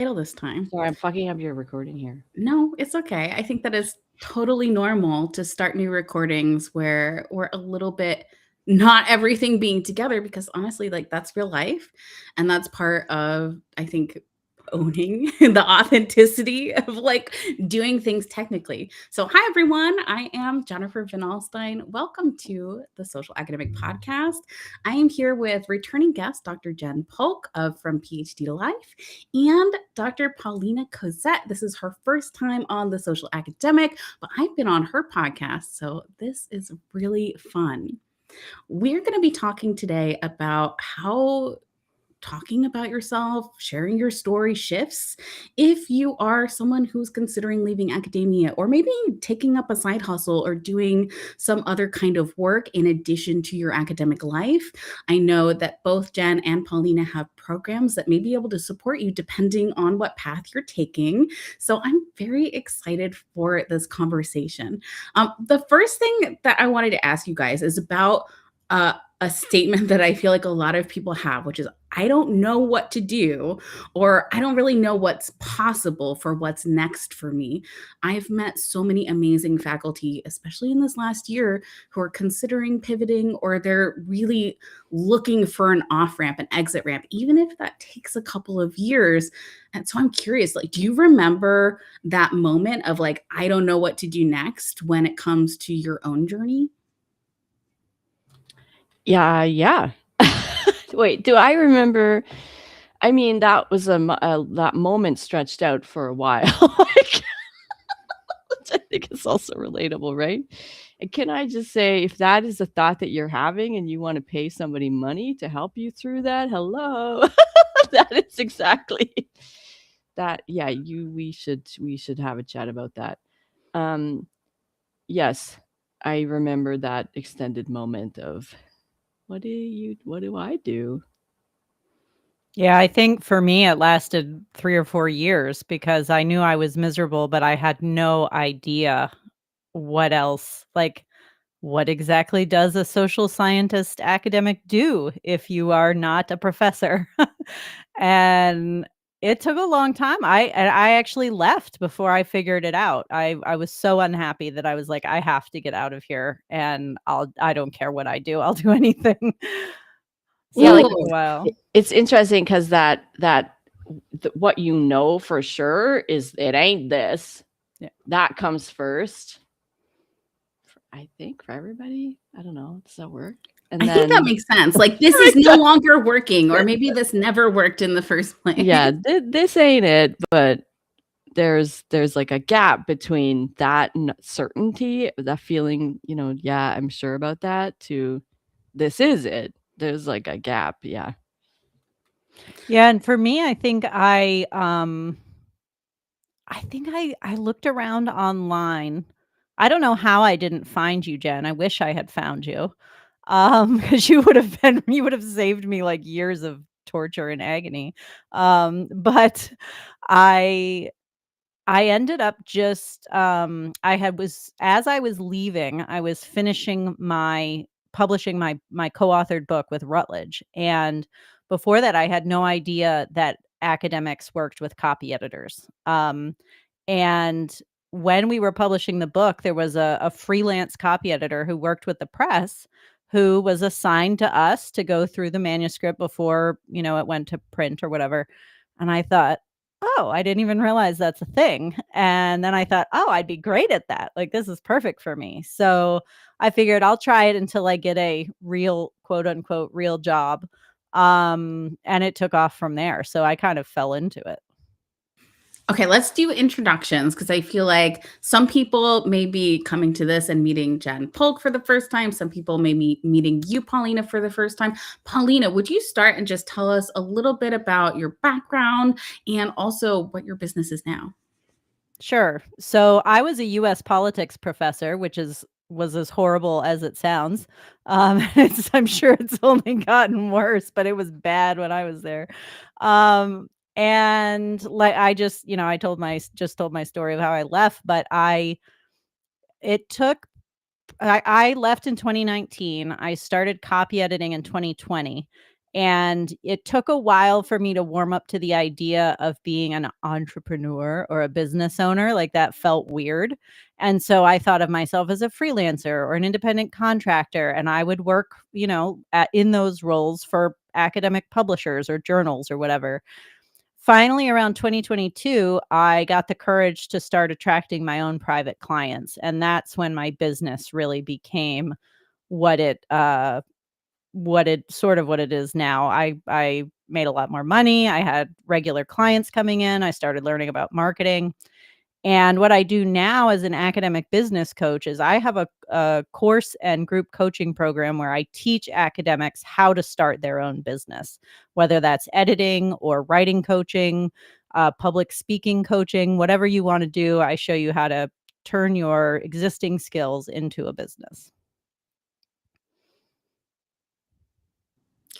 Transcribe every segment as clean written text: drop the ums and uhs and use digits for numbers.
this time. Sorry, I'm fucking up your recording here. No, it's okay. I think that is totally normal to start new recordings where we're a little bit not everything being together because honestly, like that's real life. And that's part of, I think, owning the authenticity of like doing things technically. So, hi everyone. I am Jennifer Van Alstyne. Welcome to the Social Academic Podcast. I am here with returning guest Dr. Jen Polk of From PhD to Life and Dr. Paulina Cossette. This is her first time on the Social Academic, but I've been on her podcast, so this is really fun. We're going to be talking today about how talking about yourself, sharing your story shifts if you are someone who's considering leaving academia or maybe taking up a side hustle or doing some other kind of work in addition to your academic life. I know that both Jen and Paulina have programs that may be able to support you depending on what path you're taking. So I'm very excited for this conversation. The first thing that I wanted to ask you guys is about a statement that I feel like a lot of people have, which is I don't know what to do, or I don't really know what's possible for what's next for me. I've met so many amazing faculty, especially in this last year, who are considering pivoting or they're really looking for an off ramp, an exit ramp, even if that takes a couple of years. And so I'm curious, like, do you remember that moment of like, I don't know what to do next when it comes to your own journey? Yeah. Wait, do I remember? I mean, that was that moment stretched out for a while, which I think is also relatable, right? And can I just say, if that is a thought that you're having and you want to pay somebody money to help you through that, hello, that is exactly that. Yeah, we should have a chat about that. Yes, I remember that extended moment of what do I do? Yeah, I think for me, it lasted 3 or 4 years because I knew I was miserable, but I had no idea what else. Like, what exactly does a social scientist academic do if you are not a professor? And it took a long time. I actually left before I figured it out. I was so unhappy that I was like, I have to get out of here, and I don't care what I do. I'll do anything. So Yeah, it like took a while. it's interesting because what you know for sure is it ain't this. Yeah. That comes first. I think for everybody. I don't know. Does that work? And I think that makes sense. Like this is no longer working, or maybe this never worked in the first place. Yeah, this ain't it. But there's like a gap between that certainty, that feeling, yeah, I'm sure about that, to this is it. There's like a gap. Yeah. Yeah, and for me, I think I looked around online. I don't know how I didn't find you, Jen. I wish I had found you. Because you would have saved me like years of torture and agony. But I ended up just as I was leaving, I was publishing my co-authored book with Routledge. And before that, I had no idea that academics worked with copy editors. And when we were publishing the book, there was a freelance copy editor who worked with the press who was assigned to us to go through the manuscript before, it went to print or whatever. And I thought, oh, I didn't even realize that's a thing. And then I thought, oh, I'd be great at that. Like, this is perfect for me. So I figured I'll try it until I get a real, quote unquote, real job. And it took off from there. So I kind of fell into it. Okay, let's do introductions because I feel like some people may be coming to this and meeting Jen Polk for the first time. Some people may be meeting you, Paulina, for the first time. Paulina, would you start and just tell us a little bit about your background and also what your business is now? Sure. So I was a U.S. politics professor, which was as horrible as it sounds. I'm sure it's only gotten worse, but it was bad when I was there. And like I just, I told my story of how I left, but I left in 2019. I started copy editing in 2020. And it took a while for me to warm up to the idea of being an entrepreneur or a business owner. Like, that felt weird. And so I thought of myself as a freelancer or an independent contractor, and I would work, in those roles for academic publishers or journals or whatever. Finally, around 2022, I got the courage to start attracting my own private clients. And that's when my business really became what it what it is now. I made a lot more money. I had regular clients coming in. I started learning about marketing. And what I do now as an academic business coach is I have a course and group coaching program where I teach academics how to start their own business, whether that's editing or writing coaching, public speaking coaching, whatever you want to do. I show you how to turn your existing skills into a business.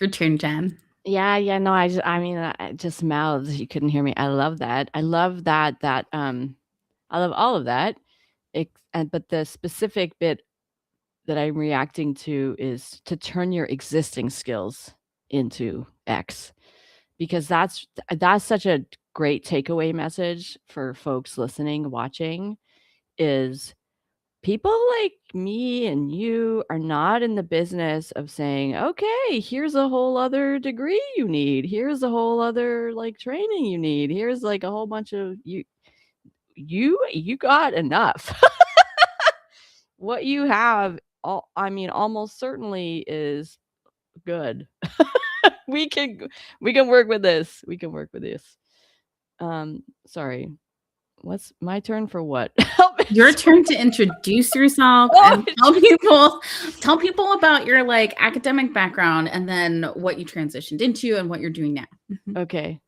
Your turn, Jen. Yeah, no, I just mouthed. You couldn't hear me. I love that. I love that. I love all of that. But the specific bit that I'm reacting to is to turn your existing skills into X, because that's such a great takeaway message for folks listening, watching, is people like me and you are not in the business of saying, okay, here's a whole other degree you need. Here's a whole other like training you need. Here's like a whole bunch of you got enough. What you have, almost certainly is good. we can work with this. We can work with this. Sorry. What's my turn for what? Your turn to introduce yourself and tell people about your like academic background and then what you transitioned into and what you're doing now. Okay.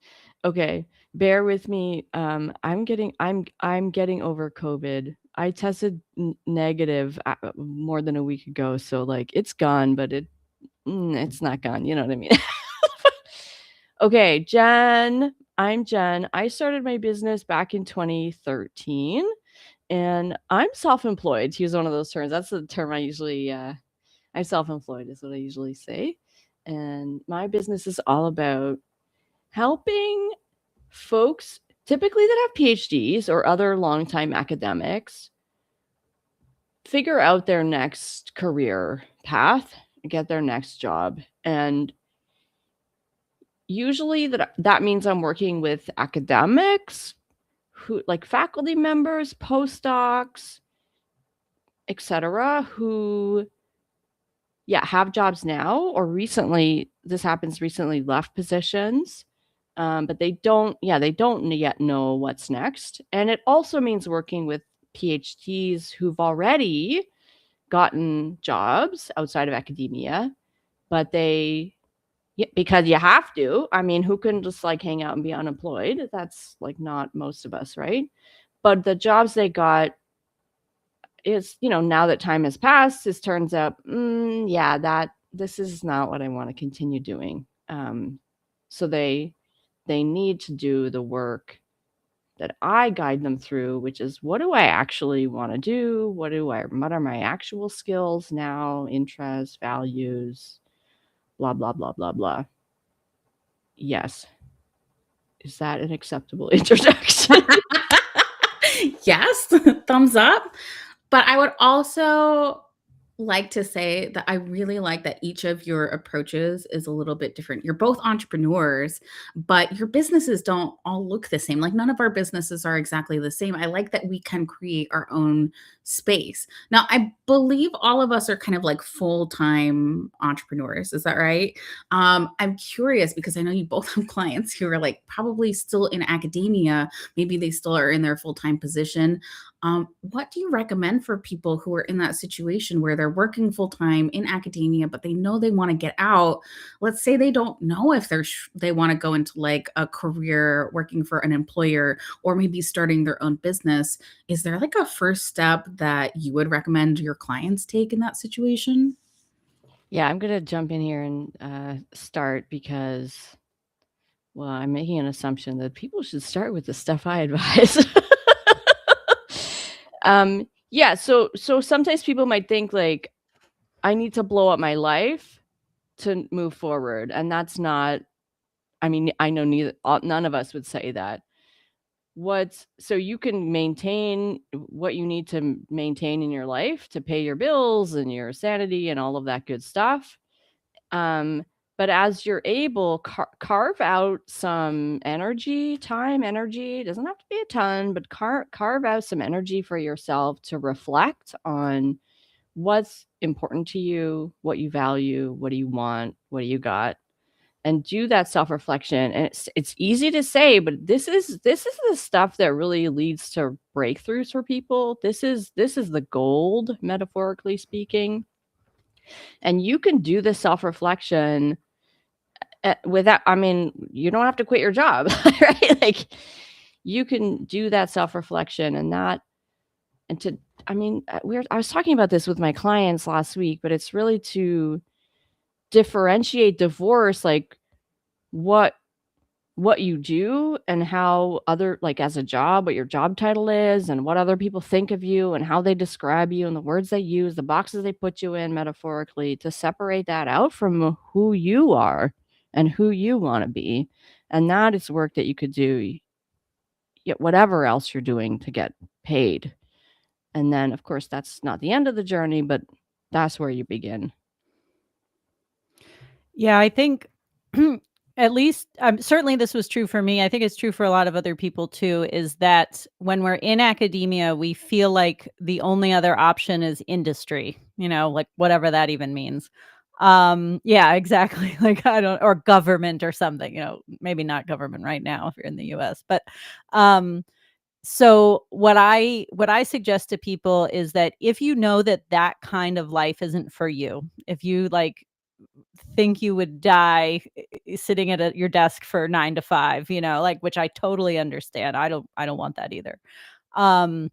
Bear with me. I'm getting over COVID. I tested negative more than a week ago, so like it's gone, but it's not gone. You know what I mean? Okay, Jen. I'm Jen. I started my business back in 2013, and I'm self-employed, to use one of those terms. That's the term I usually, I'm self-employed is what I usually say. And my business is all about helping folks, typically that have PhDs or other longtime academics, figure out their next career path, get their next job. And usually that means I'm working with academics, who like faculty members, postdocs, etc., who have jobs now or recently left positions, but they don't yet know what's next. And it also means working with PhDs who've already gotten jobs outside of academia, but because you have to. I mean, who can just like hang out and be unemployed? That's like not most of us, right? But the jobs they got is, now that time has passed, it turns out, that this is not what I want to continue doing. So they need to do the work that I guide them through, which is, what do I actually want to do? What are my actual skills now, interests, values, blah, blah, blah, blah, blah. Yes. Is that an acceptable introduction? Yes, thumbs up. But I would also like to say that I really like that each of your approaches is a little bit different. You're both entrepreneurs, but your businesses don't all look the same. Like, none of our businesses are exactly the same. I like that we can create our own space. Now, I believe all of us are kind of like full-time entrepreneurs. Is that right? I'm curious because I know you both have clients who are like probably still in academia. Maybe they still are in their full-time position. What do you recommend for people who are in that situation where they're working full time in academia, but they know they want to get out? Let's say they don't know if they want to go into like a career working for an employer or maybe starting their own business. Is there like a first step that you would recommend your clients take in that situation? Yeah, I'm going to jump in here and start because, well, I'm making an assumption that people should start with the stuff I advise. So sometimes people might think like, I need to blow up my life to move forward. And that's not, I mean, I know none of us would say that. So you can maintain what you need to maintain in your life to pay your bills and your sanity and all of that good stuff. But as you're able, carve out some energy, it doesn't have to be a ton, but carve out some energy for yourself to reflect on what's important to you, what you value, what do you want, what do you got, and do that self-reflection. And it's easy to say, but this is the stuff that really leads to breakthroughs for people. This is the gold, metaphorically speaking. And you can do the self-reflection without, I mean, you don't have to quit your job, right? Like, you can do that self-reflection I was talking about this with my clients last week, but it's really to differentiate divorce, like what you do and how other, like as a job, what your job title is and what other people think of you and how they describe you and the words they use, the boxes they put you in metaphorically, to separate that out from who you are and who you want to be. And that is work that you could do, whatever else you're doing, to get paid. And then, of course, that's not the end of the journey, but that's where you begin. Yeah, I think at least certainly this was true for me. I think it's true for a lot of other people too, is that when we're in academia, we feel like the only other option is industry, like whatever that even means. Yeah, exactly. Like, or government or something, maybe not government right now if you're in the US, but so what I suggest to people is that if you know that that kind of life isn't for you, if you like think you would die sitting at your desk for 9 to 5, like, which I totally understand. I don't want that either. Um,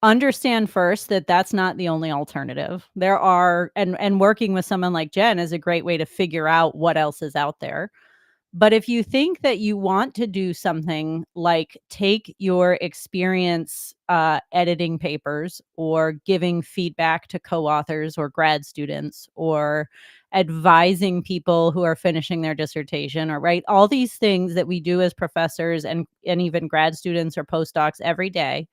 Understand first that that's not the only alternative. There are, and working with someone like Jen is a great way to figure out what else is out there. But if you think that you want to do something like take your experience editing papers or giving feedback to co-authors or grad students or advising people who are finishing their dissertation, or right, all these things that we do as professors and even grad students or postdocs every day,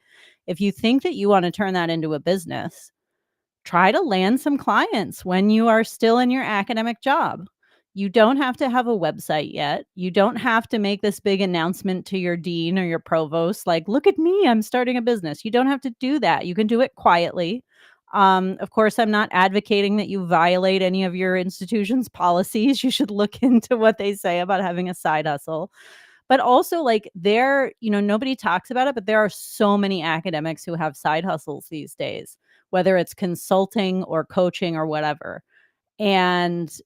if you think that you want to turn that into a business, try to land some clients when you are still in your academic job. You don't have to have a website yet. You don't have to make this big announcement to your dean or your provost, like, look at me, I'm starting a business. You don't have to do that. You can do it quietly. Of course, I'm not advocating that you violate any of your institution's policies. You should look into what they say about having a side hustle. But also, like, nobody talks about it, but there are so many academics who have side hustles these days, whether it's consulting or coaching or whatever. And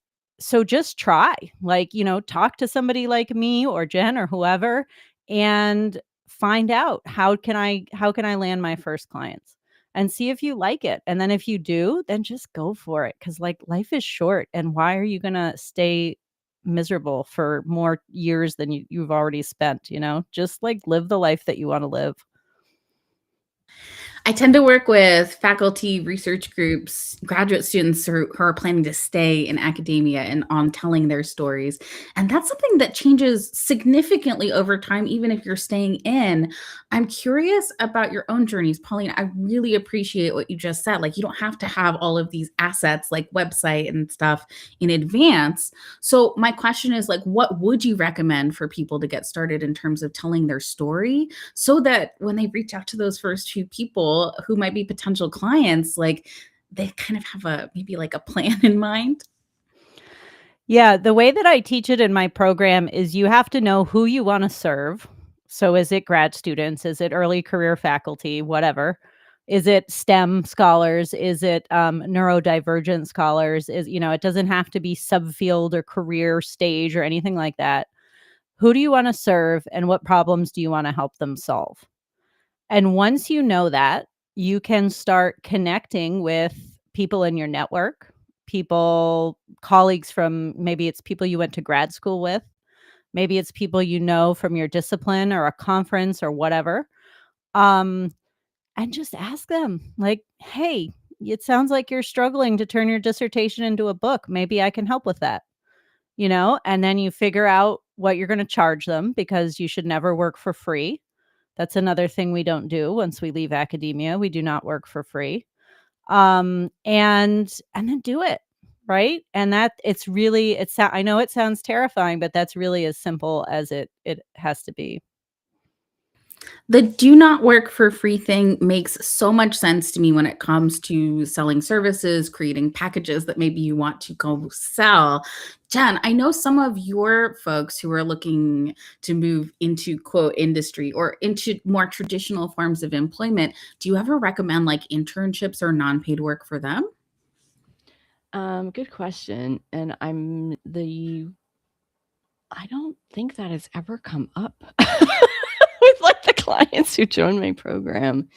so just try, like, talk to somebody like me or Jen or whoever and find out how can I land my first clients, and see if you like it. And then if you do, then just go for it. Cause like, life is short, and why are you going to stay miserable for more years than you've already spent, just like live the life that you want to live. I tend to work with faculty, research groups, graduate students who are planning to stay in academia and on telling their stories. And that's something that changes significantly over time, even if you're staying in. I'm curious about your own journeys, Paulina. I really appreciate what you just said. Like, you don't have to have all of these assets like website and stuff in advance. So my question is, like, what would you recommend for people to get started in terms of telling their story, so that when they reach out to those first few people who might be potential clients, like, they kind of have maybe like a plan in mind? Yeah, the way that I teach it in my program is you have to know who you want to serve. So is it grad students? Is it early career faculty? Whatever. Is it STEM scholars? Is it neurodivergent scholars? It doesn't have to be subfield or career stage or anything like that. Who do you want to serve, and what problems do you want to help them solve? And once you know that, you can start connecting with people in your network, colleagues from, maybe it's people you went to grad school with, maybe it's people from your discipline or a conference or whatever. And just ask them, like, hey, it sounds like you're struggling to turn your dissertation into a book. Maybe I can help with that, and then you figure out what you're going to charge them, because you should never work for free. That's another thing we don't do once we leave academia. We do not work for free. And then do it, right? And that I know it sounds terrifying, but that's really as simple as it has to be. The do not work for free thing makes so much sense to me when it comes to selling services, creating packages that maybe you want to go sell. Jen, I know some of your folks who are looking to move into quote industry or into more traditional forms of employment. Do you ever recommend like internships or non-paid work for them? Good question. And I don't think that has ever come up with like the clients who join my program.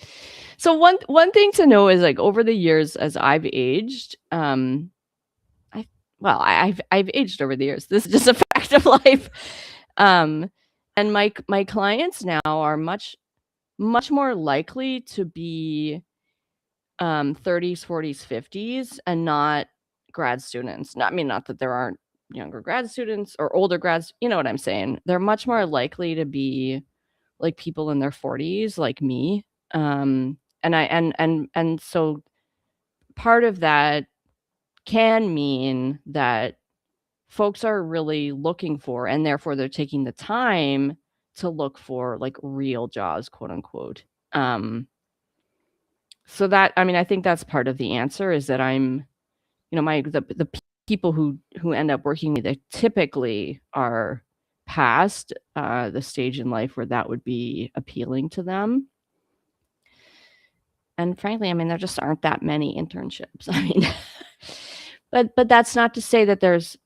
So one thing to know is like over the years as I've aged, I've aged over the years. This is just a fact of life. And my clients now are much more likely to be 30s, 40s, 50s, and not grad students. Not that there aren't younger grad students or older grads, you know what I'm saying? They're much more likely to be like people in their 40s like me. And so part of that can mean that folks are really looking for, and therefore they're taking the time to look for like real jobs, quote unquote. So that, I think that's part of the answer, is that I'm, the people who end up working with me, they typically are past the stage in life where that would be appealing to them. And frankly, there just aren't that many internships. But that's not to say that there's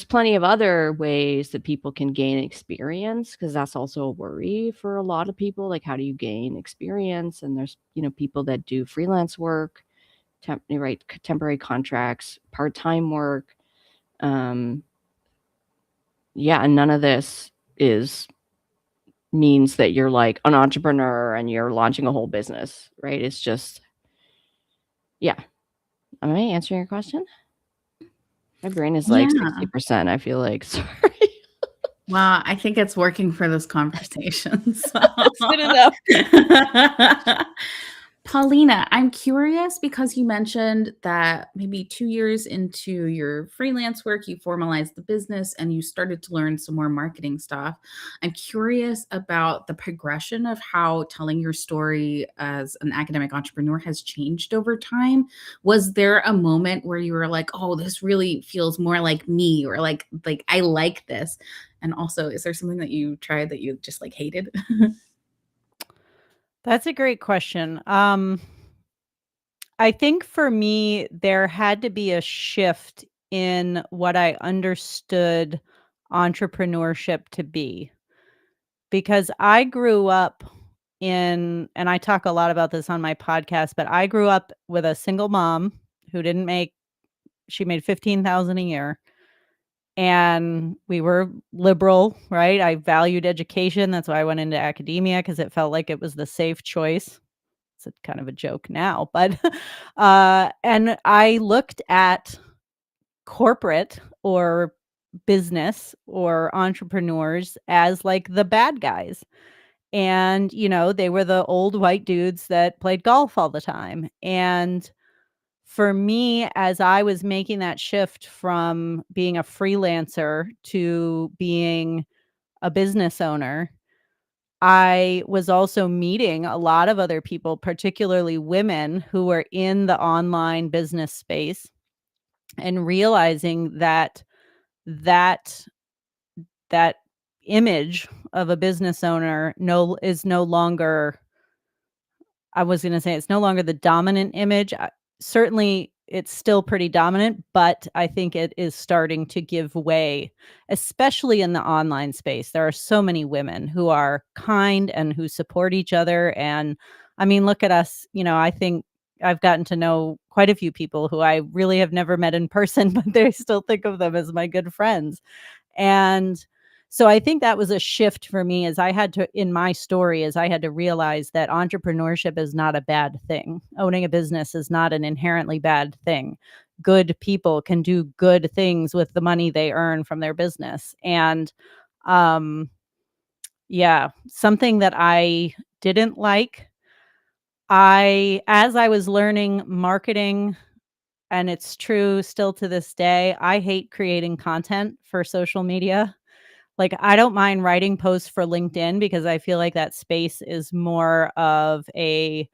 plenty of other ways that people can gain experience, because that's also a worry for a lot of people. Like, how do you gain experience? And there's, people that do freelance work, temporary contracts, part-time work. And none of this means that you're like an entrepreneur and you're launching a whole business, right? It's just, am I answering your question? My brain is like 60%, I feel like. Sorry. Wow, I think it's working for this conversation. So. That's good enough. Paulina, I'm curious because you mentioned that maybe 2 years into your freelance work, you formalized the business and you started to learn some more marketing stuff. I'm curious about the progression of how telling your story as an academic entrepreneur has changed over time. Was there a moment where you were like, oh, this really feels more like me, or like I like this? And also, is there something that you tried that you just like hated? That's a great question. I think for me, there had to be a shift in what I understood entrepreneurship to be, because I grew up and I talk a lot about this on my podcast, but I grew up with a single mom who she made $15,000 a year. And we were liberal, right? I valued education. That's why I went into academia, because it felt like it was the safe choice. It's kind of a joke now, but and I looked at corporate or business or entrepreneurs as like the bad guys. And, they were the old white dudes that played golf all the time. And for me, as I was making that shift from being a freelancer to being a business owner, I was also meeting a lot of other people, particularly women who were in the online business space, and realizing that that image of a business owner is no longer, I was going to say, it's no longer the dominant image. Certainly it's still pretty dominant, but I think it is starting to give way, especially in the online space. There are so many women who are kind and who support each other. And look at us. I think I've gotten to know quite a few people who I really have never met in person, but they still think of them as my good friends. And So I think that was a shift for me as I had to, in my story, as I had to realize that entrepreneurship is not a bad thing. Owning a business is not an inherently bad thing. Good people can do good things with the money they earn from their business. And yeah, something that I didn't like, as I was learning marketing, and it's true still to this day, I hate creating content for social media. Like, I don't mind writing posts for LinkedIn because I feel like that space is more of a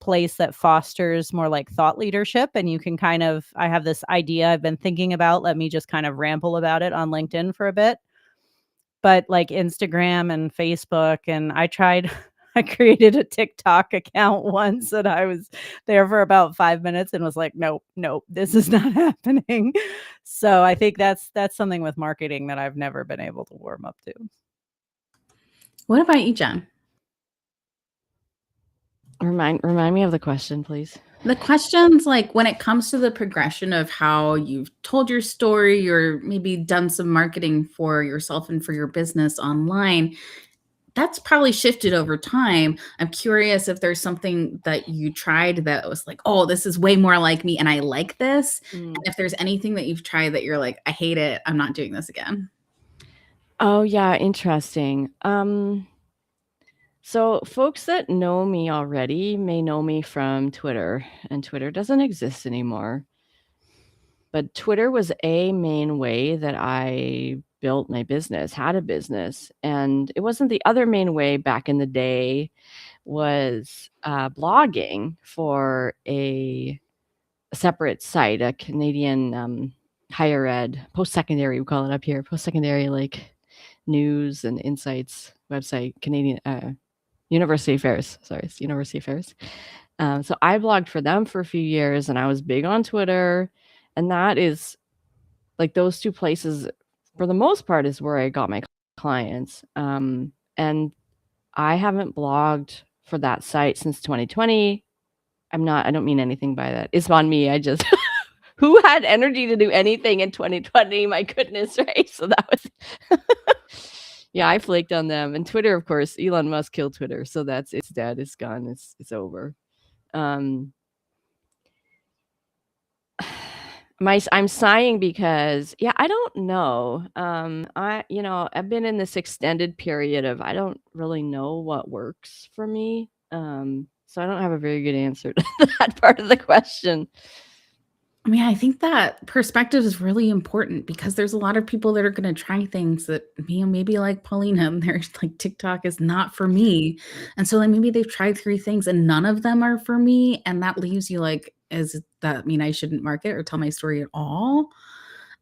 place that fosters more like thought leadership. And you can kind of, I have this idea I've been thinking about. Let me just kind of ramble about it on LinkedIn for a bit. But like Instagram and Facebook, and I tried, I created a TikTok account once and I was there for about 5 minutes and was like, nope, this is not happening. So I think that's something with marketing that I've never been able to warm up to. What about you, Jen? Remind me of the question, please. The questions, like when it comes to the progression of how you've told your story or maybe done some marketing for yourself and for your business online, that's probably shifted over time. I'm curious if there's something that you tried that was like, oh, this is way more like me and I like this. And if there's anything that you've tried that you're like, I hate it, I'm not doing this again. Oh, yeah, interesting. So folks that know me already may know me from Twitter, and Twitter doesn't exist anymore. But Twitter was a main way that I built my business, had a business. And it wasn't the other main way back in the day was blogging for a separate site, a Canadian higher ed, post-secondary, we call it up here, post-secondary like news and insights website, Canadian University Affairs. Sorry, it's University Affairs. So I blogged for them for a few years and I was big on Twitter. And that is like those two places, for the most part, is where I got my clients. And I haven't blogged for that site since 2020. I don't mean anything by that. It's on me. I just, who had energy to do anything in 2020? My goodness, right? So that was, yeah, I flaked on them. And Twitter, of course, Elon Musk killed Twitter. So it's dead. It's gone. It's over. I'm sighing because, yeah, I don't know. I've been in this extended period of, I don't really know what works for me. So I don't have a very good answer to that part of the question. I mean, I think that perspective is really important because there's a lot of people that are going to try things that maybe like Paulina, and they're like, TikTok is not for me. And so like maybe they've tried 3 things and none of them are for me. And that leaves you like, does that mean I shouldn't market or tell my story at all?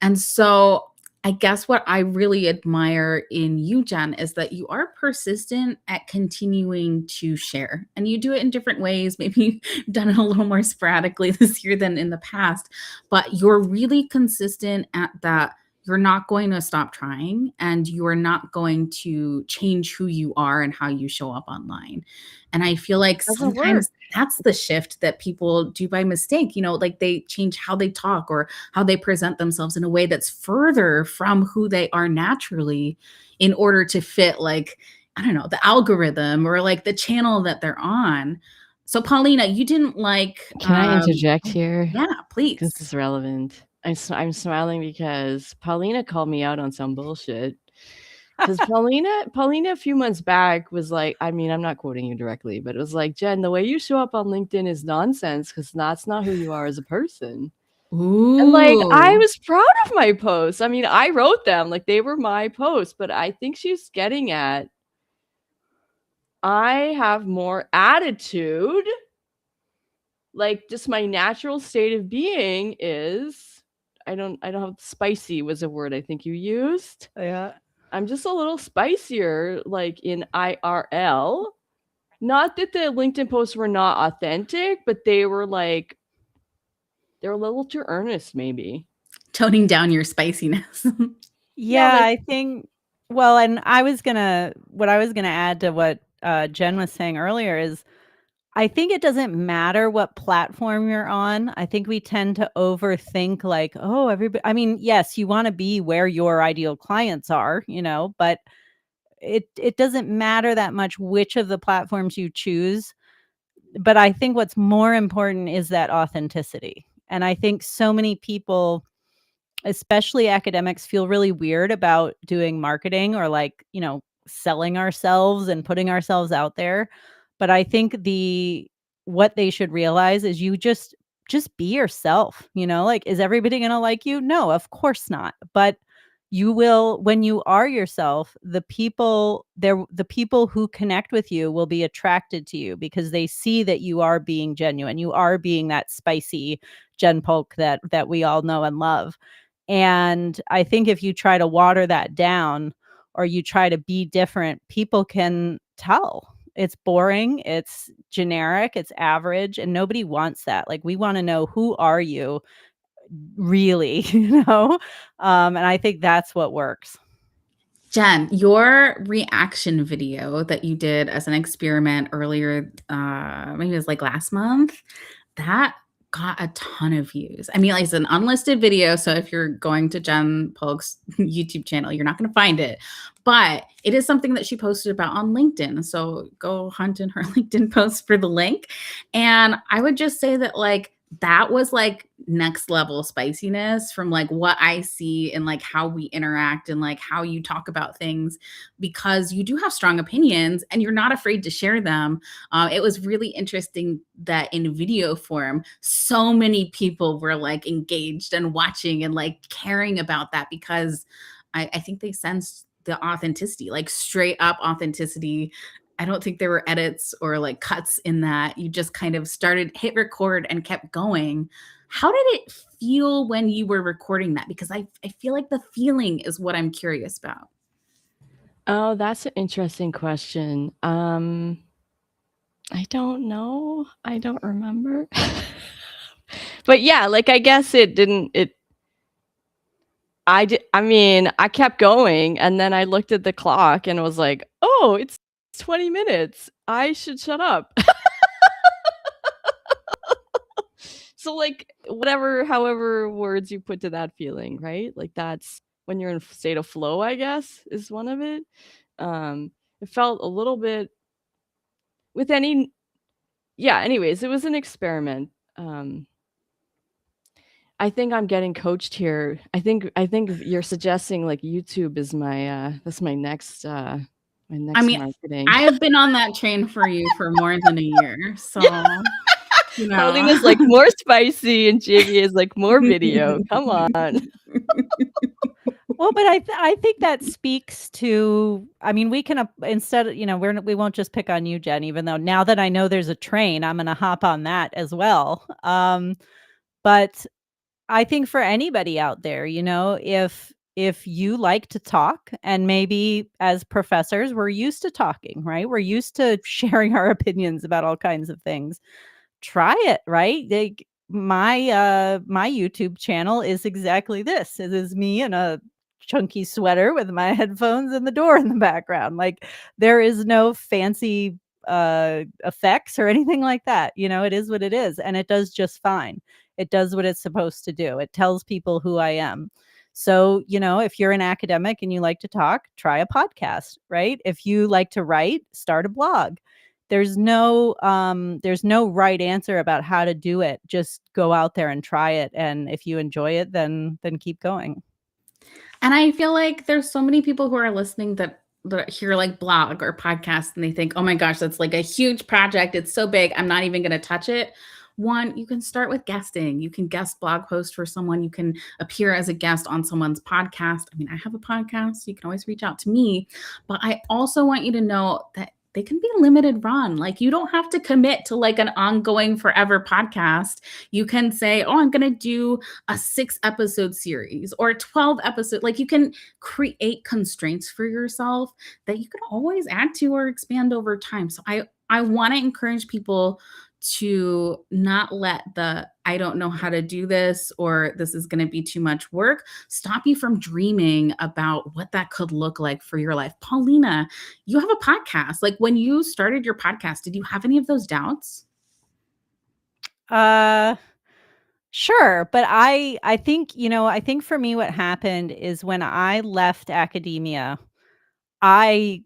And so I guess what I really admire in you, Jen, is that you are persistent at continuing to share and you do it in different ways. Maybe you've done it a little more sporadically this year than in the past, but you're really consistent at that. You're not going to stop trying and you're not going to change who you are and how you show up online. And I feel like Doesn't work. sometimes that's the shift that people do by mistake, like they change how they talk or how they present themselves in a way that's further from who they are naturally in order to fit like, I don't know, the algorithm or like the channel that they're on. So Paulina, you didn't like Can I interject here? Yeah, please. This is relevant. I'm smiling because Paulina called me out on some bullshit. Because Paulina a few months back was like, I mean, I'm not quoting you directly, but it was like, Jen, the way you show up on LinkedIn is nonsense because that's not who you are as a person. Ooh. And like, I was proud of my posts. I mean, I wrote them, like they were my posts, but I think she's getting at, I have more attitude. Like just my natural state of being is, I don't have, spicy was a word I think you used. Yeah. I'm just a little spicier, like in IRL. Not that the LinkedIn posts were not authentic, but they were a little too earnest, maybe. Toning down your spiciness. Yeah, I think, well, and what I was gonna add to what Jen was saying earlier is I think it doesn't matter what platform you're on. I think we tend to overthink like, oh, everybody. I mean, yes, you want to be where your ideal clients are, but it doesn't matter that much which of the platforms you choose. But I think what's more important is that authenticity. And I think so many people, especially academics, feel really weird about doing marketing or like, selling ourselves and putting ourselves out there. But I think what they should realize is you just be yourself, like, is everybody going to like you? No, of course not. But you will, when you are yourself, the people who connect with you will be attracted to you because they see that you are being genuine. You are being that spicy Jen Polk that we all know and love. And I think if you try to water that down or you try to be different, people can tell. It's boring, it's generic, it's average, and nobody wants that. Like, we want to know, who are you really, and I think that's what works. Jen, your reaction video that you did as an experiment earlier, maybe it was like last month, that got a ton of views. I mean, like, it's an unlisted video, so if you're going to Jen Polk's YouTube channel, you're not going to find it. But it is something that she posted about on LinkedIn. So go hunt in her LinkedIn post for the link. And I would just say that, like, that was like next level spiciness from like what I see and like how we interact and like how you talk about things, because you do have strong opinions and you're not afraid to share them. It was really interesting that in video form, so many people were like engaged and watching and like caring about that, because I think they sensed the authenticity, like straight up authenticity. I don't think there were edits or like cuts in that. You just kind of hit record and kept going. How did it feel when you were recording that? Because I feel like the feeling is what I'm curious about. Oh, that's an interesting question. I don't know. I don't remember. But yeah, like, I guess I mean, I kept going, and then I looked at the clock and was like, oh, it's 20 minutes. I should shut up. So, like, however words you put to that feeling, right? Like, that's when you're in a state of flow, I guess, is one of it. It felt a little bit anyways, it was an experiment. I think I'm getting coached here. I think you're suggesting like YouTube is that's my next I mean, marketing. I have been on that train for you for more than a year. So, Paulina's like more spicy and Jamie is like more video. Come on. Well, but I think that speaks to, I mean, we can, instead, we won't just pick on you, Jen, even though now that I know there's a train, I'm going to hop on that as well. But I think for anybody out there, if you like to talk, and maybe as professors, we're used to talking, right? We're used to sharing our opinions about all kinds of things. Try it, right? My YouTube channel is exactly this. It is me in a chunky sweater with my headphones and the door in the background. Like, there is no fancy effects or anything like that. It is what it is, and it does just fine. It does what it's supposed to do. It tells people who I am. So, if you're an academic and you like to talk, try a podcast, right? If you like to write, start a blog. There's no right answer about how to do it. Just go out there and try it. And if you enjoy it, then keep going. And I feel like there's so many people who are listening that hear like blog or podcast and they think, oh my gosh, that's like a huge project. It's so big. I'm not even going to touch it. One, you can start with guesting. You can guest blog post for someone. You can appear as a guest on someone's podcast. I mean, I have a podcast, so you can always reach out to me. But I also want you to know that they can be limited run. Like, you don't have to commit to like an ongoing forever podcast. You can say, oh, I'm going to do a 6-episode series or a 12 episode. Like, you can create constraints for yourself that you can always add to or expand over time. So I want to encourage people to not let the I don't know how to do this or this is going to be too much work stop you from dreaming about what that could look like for your life. Paulina, you have a podcast. Like, when you started your podcast, did you have any of those doubts? Sure, but I think, I think for me what happened is when I left academia, I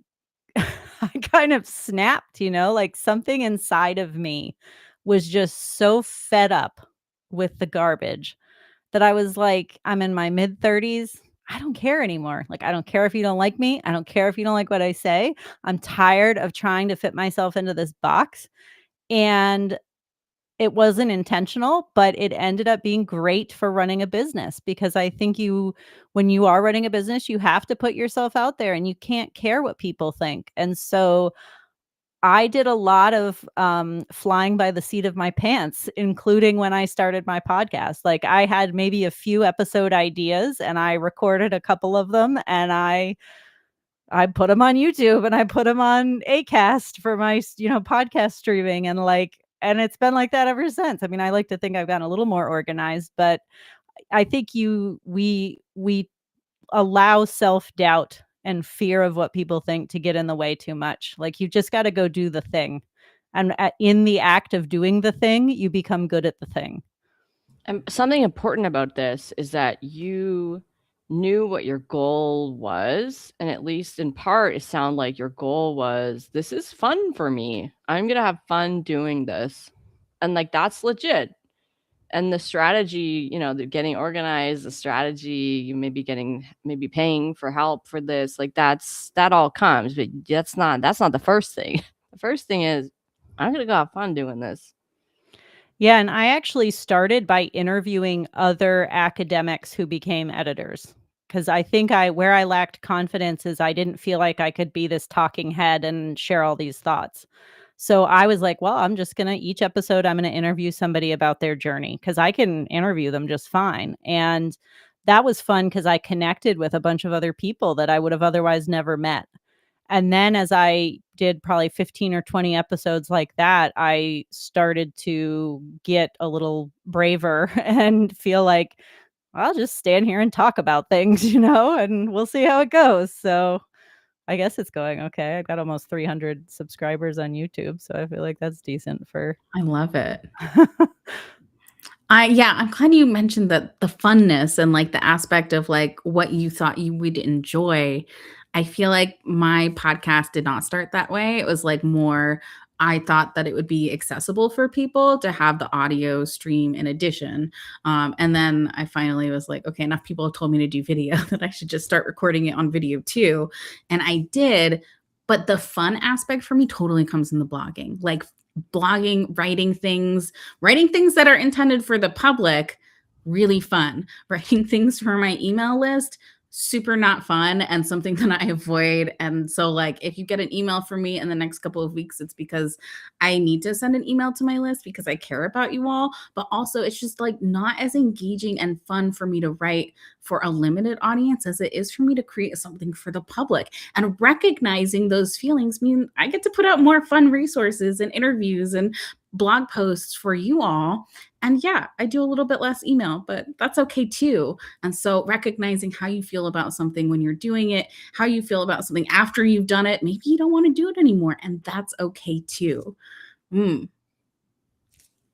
I kind of snapped, like something inside of me was just so fed up with the garbage that I was like, I'm in my mid-30s. I don't care anymore. Like, I don't care if you don't like me. I don't care if you don't like what I say. I'm tired of trying to fit myself into this box. And it wasn't intentional, but it ended up being great for running a business because I think when you are running a business, you have to put yourself out there and you can't care what people think. And so I did a lot of flying by the seat of my pants, including when I started my podcast. Like I had maybe a few episode ideas and I recorded a couple of them and I put them on YouTube and I put them on Acast for my, podcast streaming and it's been like that ever since. I mean, I like to think I've gotten a little more organized, but I think we allow self-doubt and fear of what people think to get in the way too much. Like you just got to go do the thing. And in the act of doing the thing, you become good at the thing. And something important about this is that you knew what your goal was, and at least in part, it sounded like your goal was, this is fun for me. I'm gonna have fun doing this, and like that's legit. And the strategy, the getting organized, the strategy, you may be paying for help for this, like that all comes, but that's not the first thing. The first thing is, I'm gonna go have fun doing this. Yeah, and I actually started by interviewing other academics who became editors because I think where I lacked confidence is I didn't feel like I could be this talking head and share all these thoughts. So I was like, well, each episode, I'm going to interview somebody about their journey because I can interview them just fine. And that was fun because I connected with a bunch of other people that I would have otherwise never met. And then as I did probably 15 or 20 episodes like that, I started to get a little braver and feel like I'll just stand here and talk about things, and we'll see how it goes. So I guess it's going okay. I've got almost 300 subscribers on YouTube, so I feel like that's decent for. I love it. I'm glad you mentioned the funness and like the aspect of like what you thought you would enjoy. I feel like my podcast did not start that way. It was like more, I thought that it would be accessible for people to have the audio stream in addition. And then I finally was like, okay, enough people have told me to do video that I should just start recording it on video too. And I did. But the fun aspect for me totally comes in the blogging. Like blogging, writing things that are intended for the public, really fun. Writing things for my email list, super not fun and something that I avoid. And so like if you get an email from me in the next couple of weeks, it's because I need to send an email to my list because I care about you all, but also it's just like not as engaging and fun for me to write for a limited audience as it is for me to create something for the public. And recognizing those feelings mean I get to put out more fun resources and interviews and blog posts for you all. And yeah, I do a little bit less email, but that's okay too. And so recognizing how you feel about something when you're doing it, how you feel about something after you've done it, maybe you don't want to do it anymore, and that's okay too.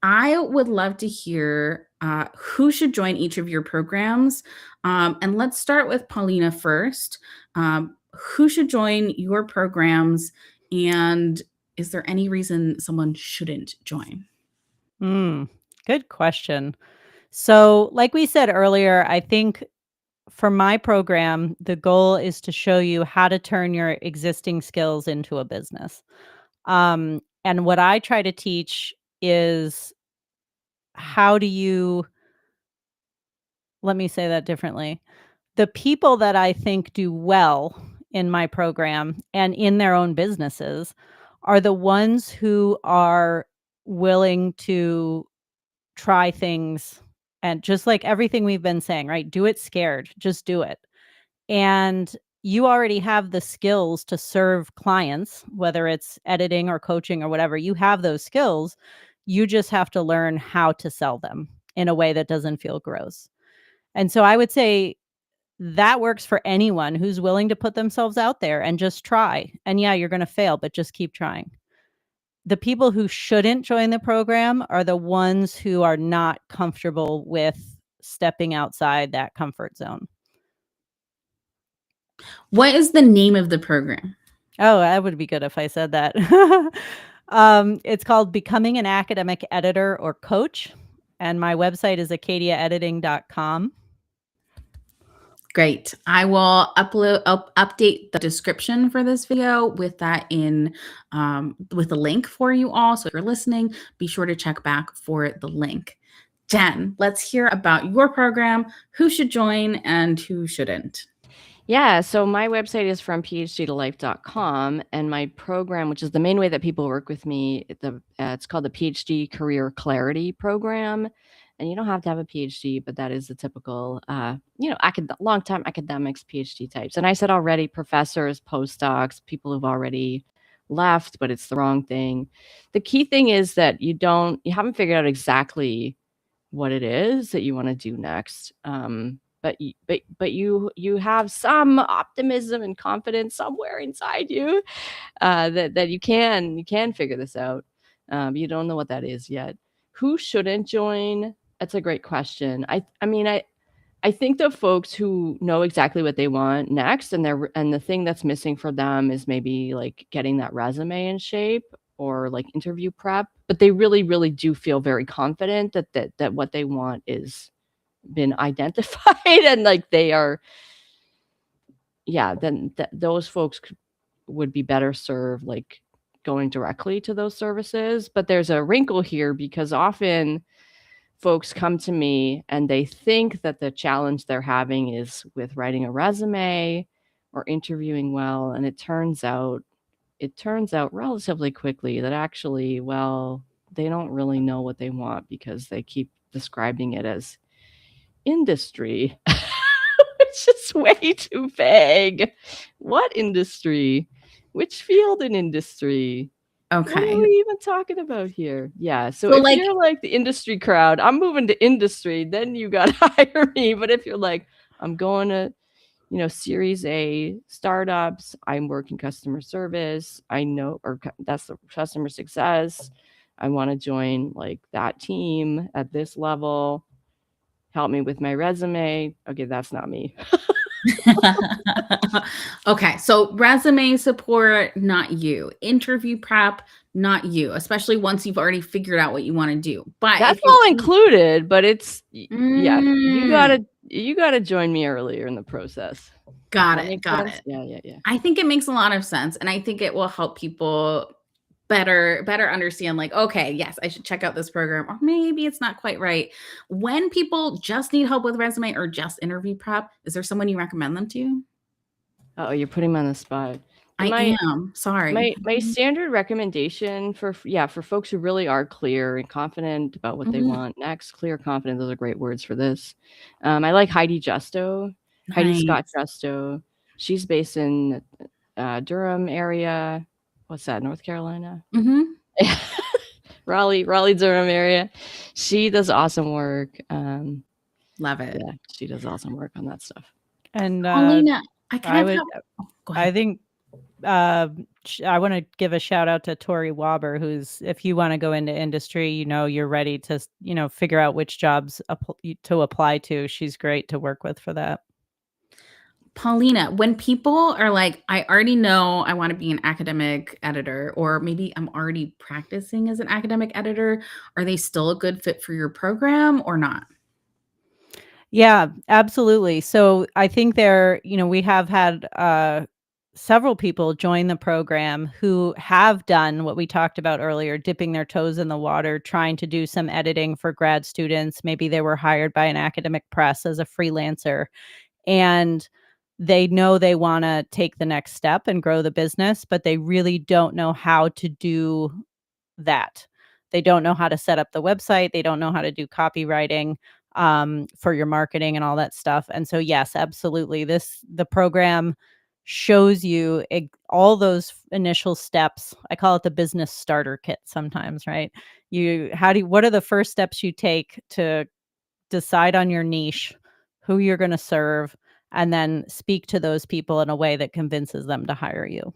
I would love to hear who should join each of your programs. And let's start with Paulina first. Who should join your programs? And is there any reason someone shouldn't join? Good question. So, like we said earlier, I think for my program, the goal is to show you how to turn your existing skills into a business. And what I try to teach is how do you, let me say that differently. The people that I think do well in my program and in their own businesses are the ones who are willing to try things and just like everything we've been saying, right? Do it scared, just do it. And you already have the skills to serve clients, whether it's editing or coaching or whatever. You have those skills. You just have to learn how to sell them in a way that doesn't feel gross. And so I would say that works for anyone who's willing to put themselves out there and just try. And yeah, you're going to fail, but just keep trying. the people who shouldn't join the program are the ones who are not comfortable with stepping outside that comfort zone. What is the name of the program? Oh, that would be good if I said that. It's called Becoming an Academic Editor or Coach, and my website is acadiaediting.com. Great. I will update the description for this video with that in with a link for you all. So if you're listening, be sure to check back for the link. Jen, let's hear about your program, who should join and who shouldn't. Yeah, so my website is from PhD2Life.com, and my program, which is the main way that people work with me, it's called the PhD Career Clarity Program. And you don't have to have a PhD, but that is the typical, long-time academics, PhD types. And I said already, professors, postdocs, people who've already left, but it's the wrong thing. The key thing is that you haven't figured out exactly what it is that you want to do next. But you have some optimism and confidence somewhere inside you that you can figure this out. You don't know what that is yet. Who shouldn't join? That's a great question. I think the folks who know exactly what they want next, and the thing that's missing for them is maybe like getting that resume in shape or like interview prep, but they really, really do feel very confident that what they want is been identified and like they are, then those folks would be better served like going directly to those services. But there's a wrinkle here, because often folks come to me and they think that the challenge they're having is with writing a resume or interviewing well, and it turns out relatively quickly that actually, well, they don't really know what they want because they keep describing it as industry, which is way too vague. What industry? Which field in industry? What Okay. are we even talking about here? Yeah. So if like, you're like the industry crowd, I'm moving to industry, then you got to hire me. But if you're like, I'm going to, Series A startups, I'm working customer service, I know, or that's the customer success, I want to join like that team at this level, help me with my resume. Okay, that's not me. okay, so resume support, not you. Interview prep, not you, especially once you've already figured out what you want to do. But That's if you're all included, but it's yeah, Mm. you gotta join me earlier in the process. Got That it. makes Got sense? it. Yeah. I think it makes a lot of sense, and I think it will help people better understand, like, okay, yes, I should check out this program, or maybe it's not quite right. When people just need help with resume or just interview prep, is there someone you recommend them to? Oh, you're putting me on the spot. I am. Sorry. My standard recommendation for folks who really are clear and confident about what they Mhm. want next, clear, confident, those are great words for this. I like Heidi Justo, Heidi Scott Nice. Justo. She's based in Durham area. What's that, North Carolina? Mhm. Raleigh, Durham area. She does awesome work. Love it. Yeah, she does awesome work on that stuff. And Paulina, I kind I of would, have go I ahead. think I want to give a shout out to Tori Waber, who's, if you want to go into industry, you're ready to, figure out which jobs to apply to. She's great to work with for that. Paulina, when people are like, I already know I want to be an academic editor, or maybe I'm already practicing as an academic editor, are they still a good fit for your program or not? Yeah, absolutely. So I think we have had several people join the program who have done what we talked about earlier, dipping their toes in the water, trying to do some editing for grad students. Maybe they were hired by an academic press as a freelancer, and they know they want to take the next step and grow the business, but they really don't know how to do that. They don't know how to set up the website. They don't know how to do copywriting for your marketing and all that stuff. And so, yes, absolutely. The program shows you all those initial steps. I call it the business starter kit sometimes, right? What are the first steps you take to decide on your niche, who you're going to serve, and then speak to those people in a way that convinces them to hire you.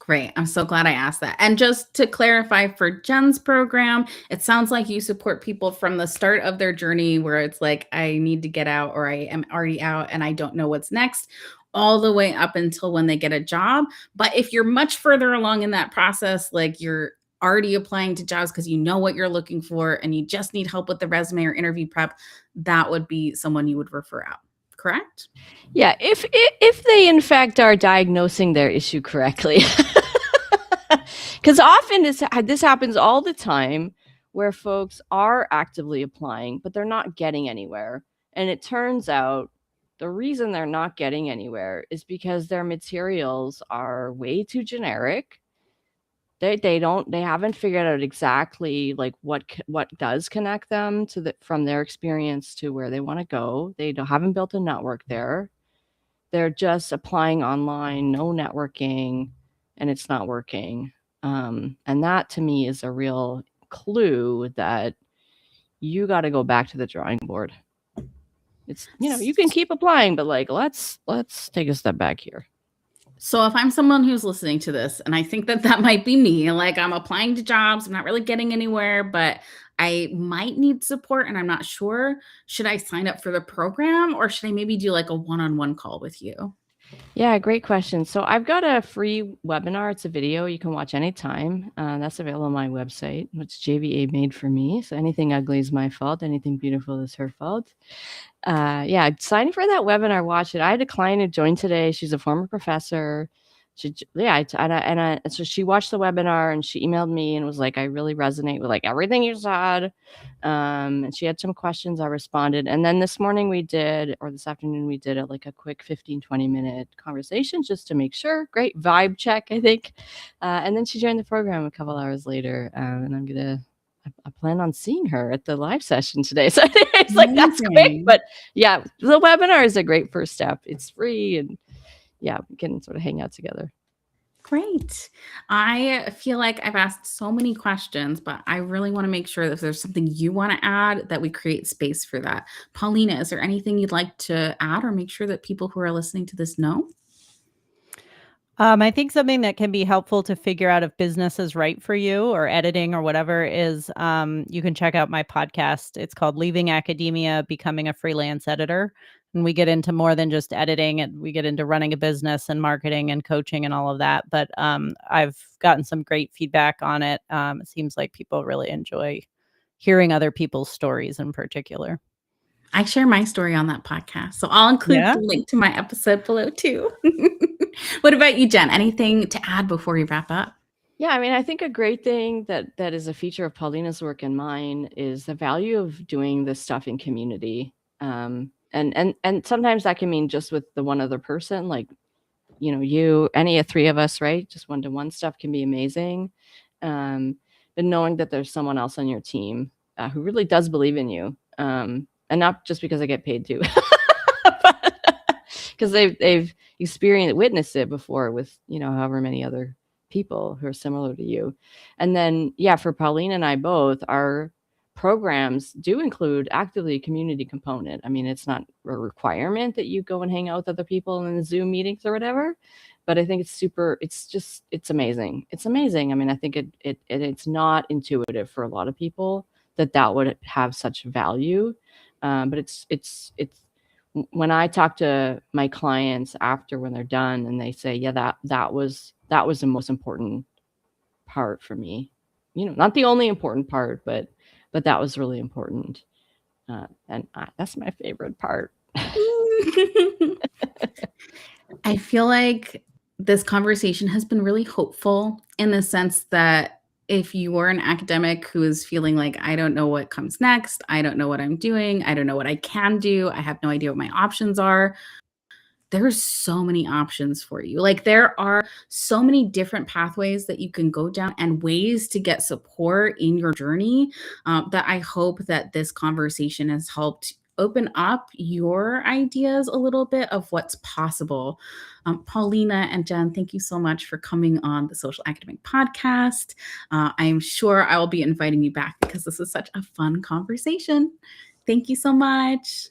Great. I'm so glad I asked that. And just to clarify for Jen's program, it sounds like you support people from the start of their journey where it's like, I need to get out or I am already out and I don't know what's next, all the way up until when they get a job. But if you're much further along in that process, like you're already applying to jobs because you know what you're looking for and you just need help with the resume or interview prep, that would be someone you would refer out. Correct? Yeah, if they in fact are diagnosing their issue correctly. Because often this happens all the time where folks are actively applying, but they're not getting anywhere. And it turns out the reason they're not getting anywhere is because their materials are way too generic. They haven't figured out exactly like what does connect them to from their experience to where they want to go. They haven't built a network there. They're just applying online, no networking, and it's not working. And that to me is a real clue that you got to go back to the drawing board. It's, you can keep applying, but like, let's take a step back here. So if I'm someone who's listening to this, and I think that might be me, like I'm applying to jobs, I'm not really getting anywhere, but I might need support and I'm not sure, should I sign up for the program or should I maybe do like a one-on-one call with you? Yeah, great question. So I've got a free webinar. It's a video you can watch anytime. That's available on my website, which JVA made for me. So anything ugly is my fault. Anything beautiful is her fault. Yeah, sign for that webinar. Watch it. I had a client who joined today. She's a former professor. So she watched the webinar and she emailed me and was like, I really resonate with like everything you said. And she had some questions. I responded. And then this afternoon we did a quick 15-20 minute conversation just to make sure. Great vibe check, I think. And then she joined the program a couple hours later. And I plan on seeing her at the live session today. So it's like, that's quick. But yeah, the webinar is a great first step. It's free and yeah, we can sort of hang out together. Great. I feel like I've asked so many questions, but I really want to make sure that if there's something you want to add, that we create space for that. Paulina, is there anything you'd like to add or make sure that people who are listening to this know? I think something that can be helpful to figure out if business is right for you or editing or whatever is you can check out my podcast. It's called Leaving Academia, Becoming a Freelance Editor. And we get into more than just editing, and we get into running a business and marketing and coaching and all of that. But I've gotten some great feedback on it. It seems like people really enjoy hearing other people's stories in particular. I share my story on that podcast, so I'll include the link to my episode below too. What about you, Jen? Anything to add before we wrap up? Yeah, I mean, I think a great thing that is a feature of Paulina's work and mine is the value of doing this stuff in community. And sometimes that can mean just with the one other person, like, any of three of us, right? Just one-to-one stuff can be amazing. But knowing that there's someone else on your team who really does believe in you, and not just because I get paid to, because they've witnessed it before with, however many other people who are similar to you. And then, yeah, for Paulina and I both, our programs do include actively a community component. I mean, it's not a requirement that you go and hang out with other people in the Zoom meetings or whatever, but I think it's amazing. It's amazing. I mean, I think it's not intuitive for a lot of people that would have such value. But it's when I talk to my clients after when they're done and they say, yeah, that was the most important part for me, not the only important part, but that was really important. And that's my favorite part. I feel like this conversation has been really hopeful in the sense that if you are an academic who is feeling like, I don't know what comes next, I don't know what I'm doing, I don't know what I can do, I have no idea what my options are, there's so many options for you. Like there are so many different pathways that you can go down and ways to get support in your journey that I hope that this conversation has helped open up your ideas a little bit of what's possible. Paulina and Jen, thank you so much for coming on the Social Academic Podcast. I'm sure I will be inviting you back because this is such a fun conversation. Thank you so much.